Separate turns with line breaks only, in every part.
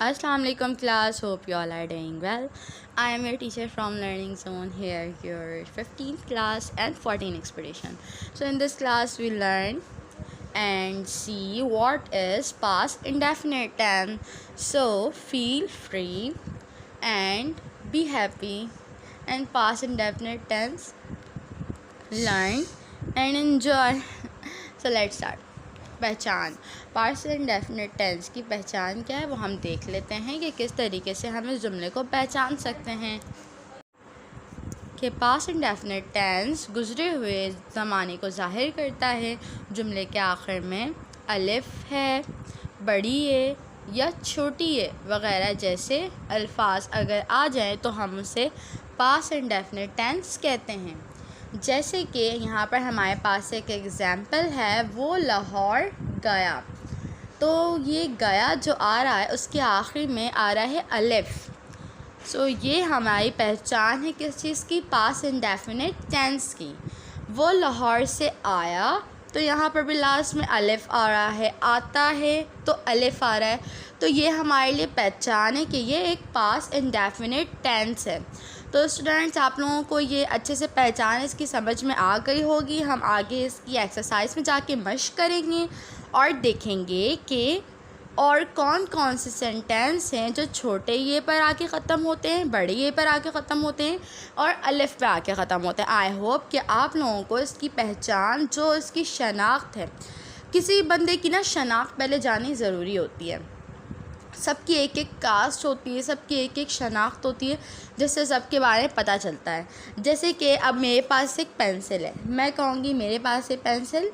Assalamu alaikum class, hope you all are doing well. I am your teacher from Learning Zone here, your 15th class and 14th expedition. So in this class we learn and see what is past indefinite tense. So feel free and be happy and past indefinite tense, learn and enjoy. So let's start. पहचान past indefinite tense की पहचान क्या है वो हम देख लेते हैं कि किस तरीके से हम इस जुमले को पहचान सकते हैं कि पास्ट इंडेफिनिट टेंस गुजरे हुए ज़माने को ज़ाहिर करता है। जुमले के आखिर में अलिफ है, बड़ी है या छोटी है वगैरह जैसे अल्फाज अगर आ जाएं तो हम उसे पास्ट इंडेफिनिट टेंस कहते हैं। जैसे कि यहाँ पर हमारे पास एक एग्ज़ाम्पल है, वो लाहौर गया। तो ये गया जो आ रहा है उसके आखिर में आ रहा है अलिफ। सो ये हमारी पहचान है किस चीज़ की? पास्ट इंडेफिनिट टेंस की। वो लाहौर से आया तो यहाँ पर भी लास्ट में अलिफ आ रहा है, आता है तो अलिफ आ रहा है। तो ये हमारे लिए पहचान है कि ये एक पास्ट इंडेफिनिट टेंस है। तो स्टूडेंट्स, आप लोगों को ये अच्छे से पहचान इसकी समझ में आ गई होगी। हम आगे इसकी एक्सरसाइज में जाके मश्क करेंगे और देखेंगे कि और कौन कौन से सेंटेंस हैं जो छोटे ये पर आके ख़त्म होते हैं, बड़े ये पर आके ख़त्म होते हैं और अलिफ पे आके ख़त्म होते हैं। आई होप कि आप लोगों को इसकी पहचान, जो इसकी शनाख्त है, किसी बंदे की ना शनाख्त पहले जाननी ज़रूरी होती है। सबकी एक एक कास्ट होती है, सबकी एक एक शनाख्त होती है, जिससे सबके बारे में पता चलता है। जैसे कि अब मेरे पास एक पेंसिल है, मैं कहूँगी मेरे पास ये पेंसिल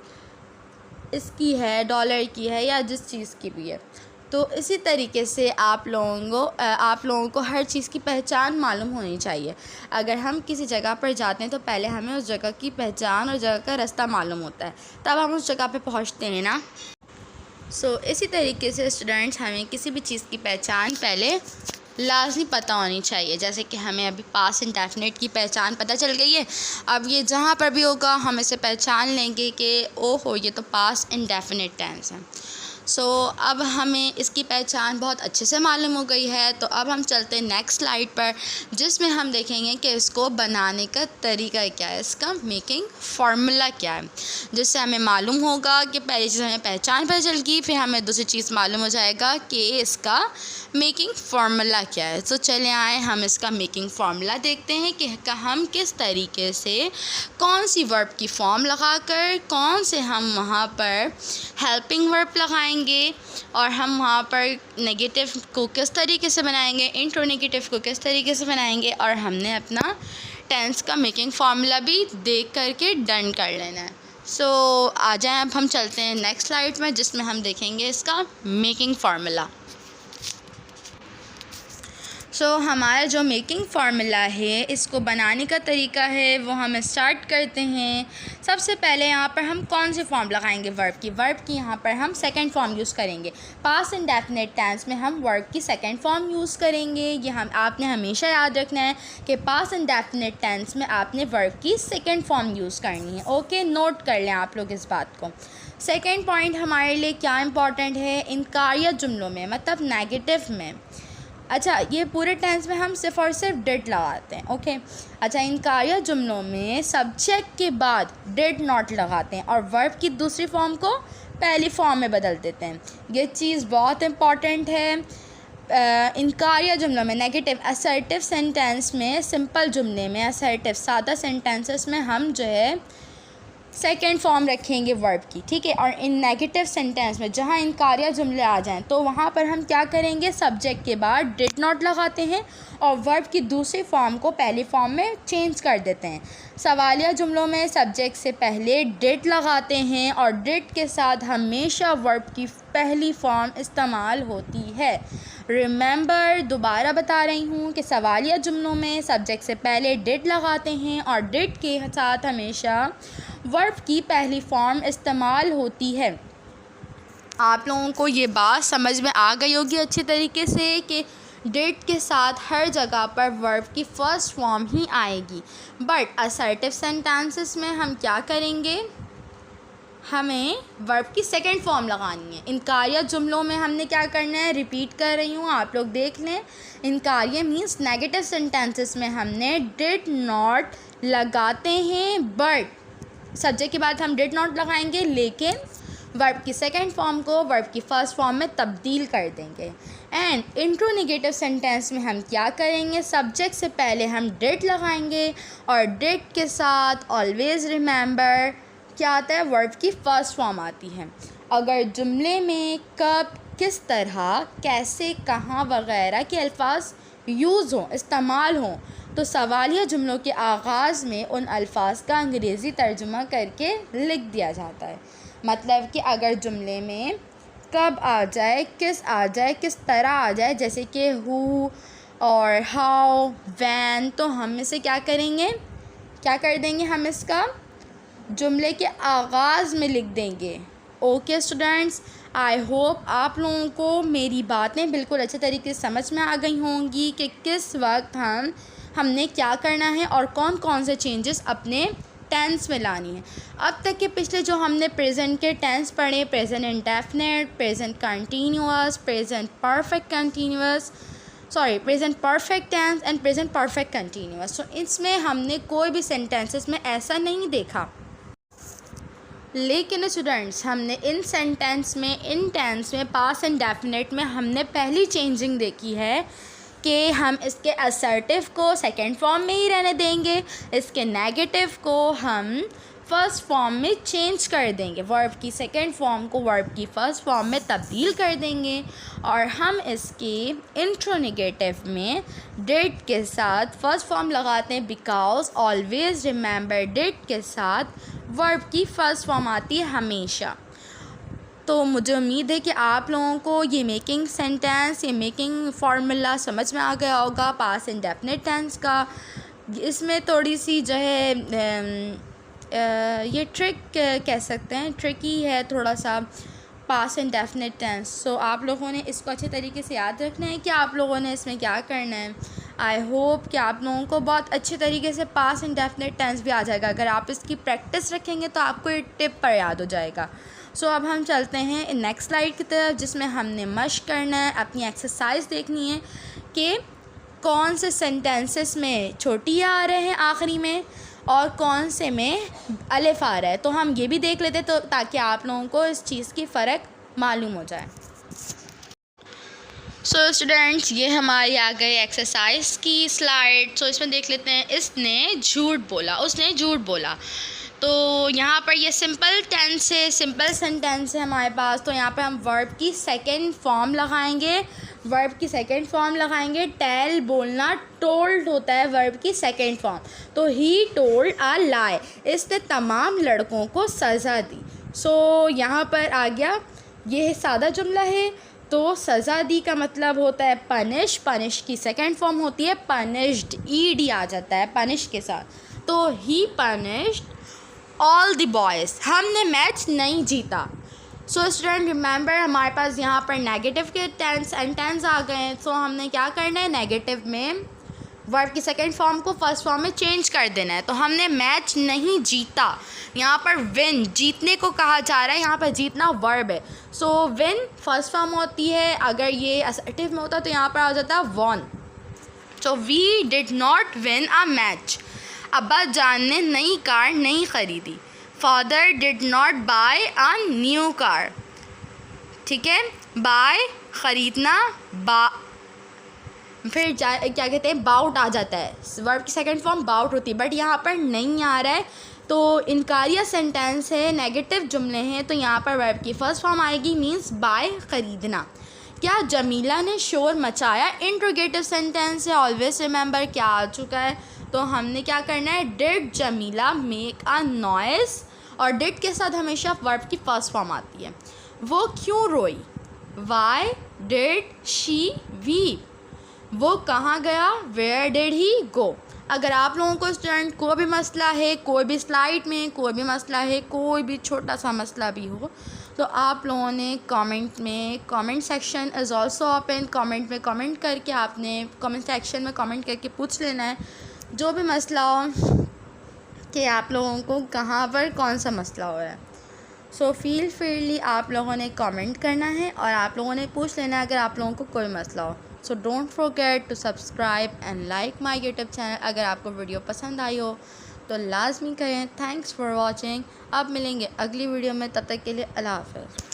इसकी है, डॉलर की है या जिस चीज़ की भी है। तो इसी तरीके से आप लोगों को हर चीज़ की पहचान मालूम होनी चाहिए। अगर हम किसी जगह पर जाते हैं तो पहले हमें उस जगह की पहचान और जगह का रास्ता मालूम होता है, तब हम उस जगह पे पहुंचते हैं ना। इसी तरीके से स्टूडेंट्स, हमें किसी भी चीज़ की पहचान पहले लाजमी पता होनी चाहिए। जैसे कि हमें अभी पास्ट इंडेफिनिट की पहचान पता चल गई है। अब ये जहाँ पर भी होगा हम इसे पहचान लेंगे कि ओहो ये तो पास्ट इंडेफिनिट टेंस है। अब हमें इसकी पहचान बहुत अच्छे से मालूम हो गई है। तो अब हम चलते हैं नेक्स्ट स्लाइड पर, जिसमें हम देखेंगे कि इसको बनाने का तरीका क्या है, इसका मेकिंग फार्मूला क्या है, जिससे हमें मालूम होगा कि पहली चीज़ हमें पहचान पता चल गई, फिर हमें दूसरी चीज़ मालूम हो जाएगा कि इसका मेकिंग फार्मूला क्या है। तो चले आए हम इसका मेकिंग फार्मूला देखते हैं कि हम किस तरीके से कौन सी वर्ब की फॉर्म लगाकर कौन से हम वहाँ पर हेल्पिंग वर्ब लगाएंगे और हम वहाँ पर नेगेटिव को किस तरीके से बनाएंगे, इंट्रोनेगेटिव को किस तरीके से बनाएंगे, और हमने अपना टेंस का मेकिंग फार्मूला भी देख करके डन कर लेना है। आ जाएं, अब हम चलते हैं नेक्स्ट स्लाइड में, जिसमें हम देखेंगे इसका मेकिंग फार्मूला। हमारा जो मेकिंग फार्मूला है, इसको बनाने का तरीका है वो हम स्टार्ट करते हैं। सबसे पहले यहाँ पर हम कौन सी फॉर्म लगाएंगे? वर्ब की यहाँ पर हम सेकंड फॉर्म यूज़ करेंगे। पास्ट इंडेफिनिट टेंस में हम वर्ब की सेकंड फॉर्म यूज़ करेंगे। ये आपने हमेशा याद रखना है कि पास्ट इंडेफिनिट टेंस में आपने वर्ब की सेकेंड फॉर्म यूज़ करनी है। ओके, नोट कर लें आप लोग इस बात को। सेकेंड पॉइंट हमारे लिए क्या इम्पॉर्टेंट है? इनकारिया जुमलों में, मतलब नेगेटिव में। अच्छा, ये पूरे टेंस में हम सिर्फ और सिर्फ डिड लगाते हैं। ओके, अच्छा, इनकारिया जुमलों में सब्जेक्ट के बाद डिड नॉट लगाते हैं और वर्ब की दूसरी फॉर्म को पहली फॉर्म में बदल देते हैं। ये चीज़ बहुत इम्पॉर्टेंट है। इनकारिया जुमलों में, नेगेटिव असर्टिव सेंटेंस में, सिंपल जुमले में, असर्टिव सादा सेंटेंसेस में हम जो है सेकेंड फॉर्म रखेंगे वर्ब की, ठीक है। और इन नेगेटिव सेंटेंस में जहाँ इनकारिया जुमले आ जाएं तो वहाँ पर हम क्या करेंगे? सब्जेक्ट के बाद डिड नॉट लगाते हैं और वर्ब की दूसरी फॉर्म को पहली फॉर्म में चेंज कर देते हैं। सवालिया जुमलों में सब्जेक्ट से पहले डिड लगाते हैं और डिड के साथ हमेशा वर्ब की पहली फॉर्म इस्तेमाल होती है। रिमेंबर, दोबारा बता रही हूँ कि सवालिया जुमलों में सब्जेक्ट से पहले डिड लगाते हैं और डिड के साथ हमेशा वर्ब की पहली फॉर्म इस्तेमाल होती है। आप लोगों को ये बात समझ में आ गई होगी अच्छी तरीके से कि डिड के साथ हर जगह पर वर्ब की फ़र्स्ट फॉर्म ही आएगी। बट असर्टिव सेंटेंसेस में हम क्या करेंगे? हमें वर्ब की सेकंड फॉर्म लगानी है। इनकारिया जुमलों में हमने क्या करना है, रिपीट कर रही हूँ, आप लोग देख लें। इनकारिया मीन्स नेगेटिव सेंटेंसेस में हमने डिड नॉट लगाते हैं, बट सब्जेक्ट के बाद हम डिड नॉट लगाएंगे, लेकिन वर्ब की सेकंड फॉर्म को वर्ब की फर्स्ट फॉर्म में तब्दील कर देंगे। एंड इंट्रोनेगेटिव सेंटेंस में हम क्या करेंगे, सब्जेक्ट से पहले हम डिड लगाएंगे और डिड के साथ ऑलवेज़ रिमेंबर क्या आता है, वर्ब की फर्स्ट फॉर्म आती है। अगर जुमले में कब, किस तरह, कैसे, कहाँ वगैरह के अल्फाज यूज़ हों, इस्तेमाल हों, तो सवालिया जुमलों के आगाज़ में उन अल्फाज का अंग्रेज़ी तर्जुमा करके लिख दिया जाता है। मतलब कि अगर जुमले में कब आ जाए, किस आ जाए, किस तरह आ जाए, जैसे कि हु और हाउ, वैन, तो हम इसे क्या करेंगे, क्या कर देंगे, हम इसका जुमले के आगाज़ में लिख देंगे। ओके स्टूडेंट्स, आई होप आप लोगों को मेरी बातें बिल्कुल अच्छे तरीके से समझ में आ गई होंगी कि किस वक्त हमने क्या करना है और कौन कौन से चेंजेस अपने टेंस में लानी है। अब तक के पिछले जो हमने प्रेजेंट के टेंस पढ़े, present indefinite, present continuous, present perfect continuous, present perfect tense and present perfect continuous, तो इसमें हमने कोई भी सेंटेंसेस में ऐसा नहीं देखा। लेकिन स्टूडेंट्स, हमने इन सेंटेंस में, इन टेंस में, पास्ट एंड डेफिनेट में हमने पहली चेंजिंग देखी है कि हम इसके असर्टिव को सेकंड फॉर्म में ही रहने देंगे, इसके नेगेटिव को हम फर्स्ट फॉर्म में चेंज कर देंगे, वर्ब की सेकंड फॉर्म को वर्ब की फर्स्ट फॉर्म में तब्दील कर देंगे, और हम इसके इंट्रोनेगेटिव में डिड के साथ फर्स्ट फॉर्म लगाते हैं, बिकॉज ऑलवेज़ रिमेंबर डिड के साथ वर्ब की फर्स्ट फॉर्म आती है हमेशा। तो मुझे उम्मीद है कि आप लोगों को ये मेकिंग सेंटेंस, ये मेकिंग फार्मूला समझ में आ गया होगा पास्ट इंडेफिनिट टेंस का। इसमें थोड़ी सी जो है ये ट्रिक कह सकते हैं, ट्रिकी है थोड़ा सा पास्ट इंडेफिनिट टेंस। सो आप लोगों ने इसको अच्छे तरीके से याद रखना है कि आप लोगों ने इसमें क्या करना है। आई होप कि आप लोगों को बहुत अच्छे तरीके से पास्ट इंडेफिनिट टेंस भी आ जाएगा। अगर आप इसकी प्रैक्टिस रखेंगे तो आपको ये टिप पर याद हो जाएगा। सो अब हम चलते हैं नेक्स्ट स्लाइड की तरफ, जिसमें हमने मश्क करना है, अपनी एक्सरसाइज देखनी है कि कौन से सेंटेंसेस में छोटी आ रहे हैं आखिरी में और कौन से में अलिफ आ रहा है। तो हम ये भी देख लेते तो ताकि आप लोगों को इस चीज़ की फ़र्क मालूम हो जाए। सो स्टूडेंट्स, ये हमारी आ गई एक्सरसाइज की स्लाइड। सो इसमें देख लेते हैं, इसने झूठ बोला, उसने झूठ बोला। तो यहाँ पर ये सिंपल टेंस है, सिंपल सेंटेंस है हमारे पास। तो यहाँ पर हम वर्ब की सेकंड फॉर्म लगाएंगे, वर्ब की सेकंड फॉर्म लगाएंगे। टेल बोलना, टोल्ड होता है वर्ब की सेकंड फॉर्म। तो ही टोल्ड अ लाई, इसने तमाम लड़कों को सज़ा दी। सो यहाँ पर आ गया, ये सादा जुमला है। तो सज़ा दी का मतलब होता है पनिश, पनिश की सेकंड फॉर्म होती है पनिश्ड, ईडी आ जाता है पनिश के साथ। तो ही पनिश्ड ऑल द बॉयज़, हमने मैच नहीं जीता। सो स्टूडेंट रिमेंबर, हमारे पास यहाँ पर नेगेटिव के टेंस एंड टेंस आ गए हैं। सो हमने क्या करना है, नेगेटिव में वर्ब की सेकंड फॉर्म को फर्स्ट फॉर्म में चेंज कर देना है। तो हमने मैच नहीं जीता, यहाँ पर विन, जीतने को कहा जा रहा है, यहाँ पर जीतना वर्ब है। सो विन फर्स्ट फॉर्म होती है, अगर ये असर्टिव में होता तो यहाँ पर आ जाता है won. So we did not win a match, अब्बा जान ने नई कार नहीं ख़रीदी। Father did not buy a new car, ठीक है, बाय ख़रीदना, फिर क्या कहते हैं, बाउट आ जाता है, वर्ब की सेकंड फॉर्म बाउट होती है, बट यहाँ पर नहीं आ रहा है। तो इनकारिया सेंटेंस है, नेगेटिव जुमले हैं, तो यहाँ पर वर्ब की फर्स्ट फॉर्म आएगी, मीन्स बाय ख़रीदना। क्या जमीला ने शोर मचाया, इंट्रोगेटिव सेंटेंस है, ऑलवेज रिमेंबर क्या आ चुका है। तो हमने क्या करना है, did Jamila make a noise, और डिड के साथ हमेशा वर्ब की फर्स्ट फॉर्म आती है। वो क्यों रोई, वाई डिड शी वीप। वो कहाँ गया, वेयर डिड ही गो। अगर आप लोगों को स्टूडेंट कोई भी मसला है, कोई भी स्लाइड में कोई भी मसला है, कोई भी छोटा सा मसला भी हो, तो आप लोगों ने कमेंट में, comment section is also open, comment में कमेंट करके आपने कमेंट सेक्शन में कमेंट करके पूछ लेना है जो भी मसला हो कि आप लोगों को कहाँ पर कौन सा मसला हो रहा है। सो फील फ्रीली आप लोगों ने कमेंट करना है और आप लोगों ने पूछ लेना है अगर आप लोगों को कोई मसला हो। So don't forget to subscribe and like my YouTube channel. अगर आपको वीडियो पसंद आई हो तो लाजमी करें। Thanks for watching. अब मिलेंगे अगली वीडियो में, तब तक के लिए अल्लाह हाफ़िज़।